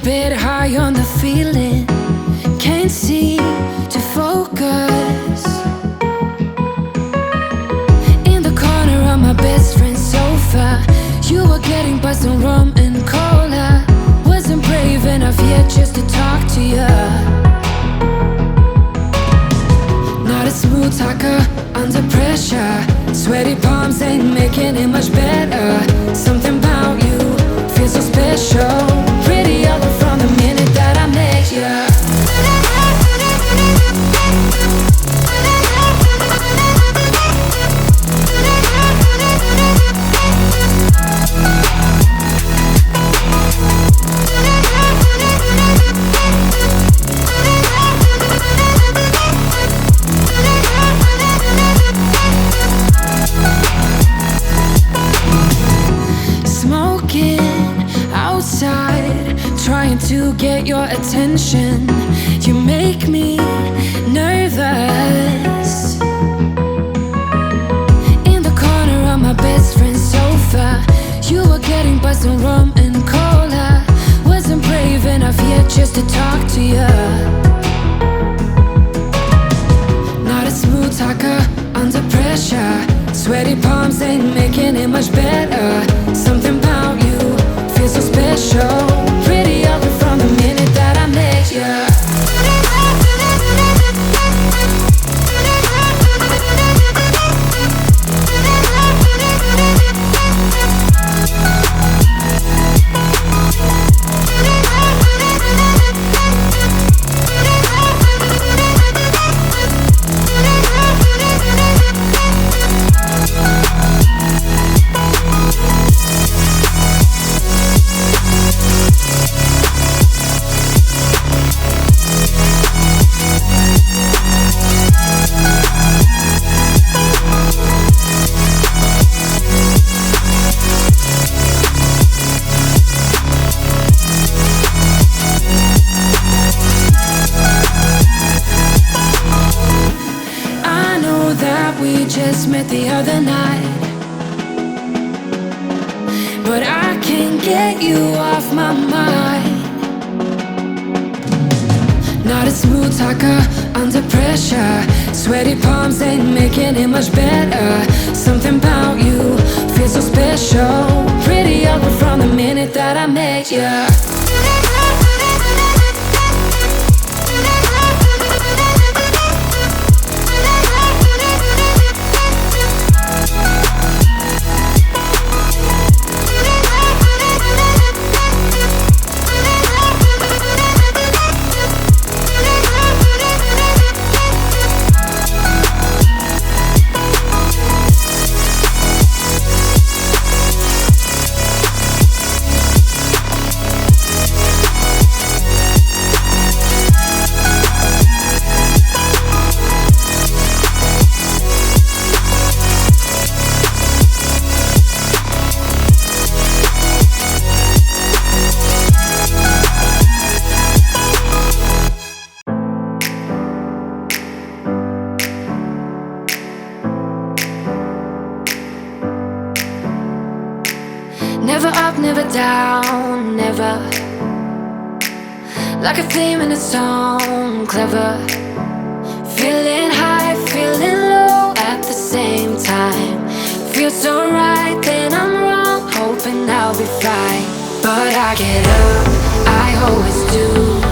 bit high on the feeling, can't seem to focus. In the corner of my best friend's sofa, you were getting buzzed on rum and cola. Wasn't brave enough yet just to talk to you. Not a smooth talker under pressure. Sweaty palms ain't making it much better. Something about you feels so special. Pretty ugly from the minute that I met you. Trying to get your attention, you make me nervous. In the corner of my best friend's sofa, you were getting buzzed on rum and cola. Wasn't brave enough yet just to talk to you. Not a smooth talker under pressure. Sweaty palms ain't making it much better. Something about you feels so special. Pretty ugly from the minute that I met you. We just met the other night, but I can't get you off my mind. Not a smooth talker under pressure. Sweaty palms ain't making it much better. Something about you feels so special. Pretty ugly from the minute that I met you. Never up, never down, never. Like a theme in a song, clever. Feeling high, feeling low at the same time. Feels so right, then I'm wrong, hoping I'll be fine. But I get up, I always do.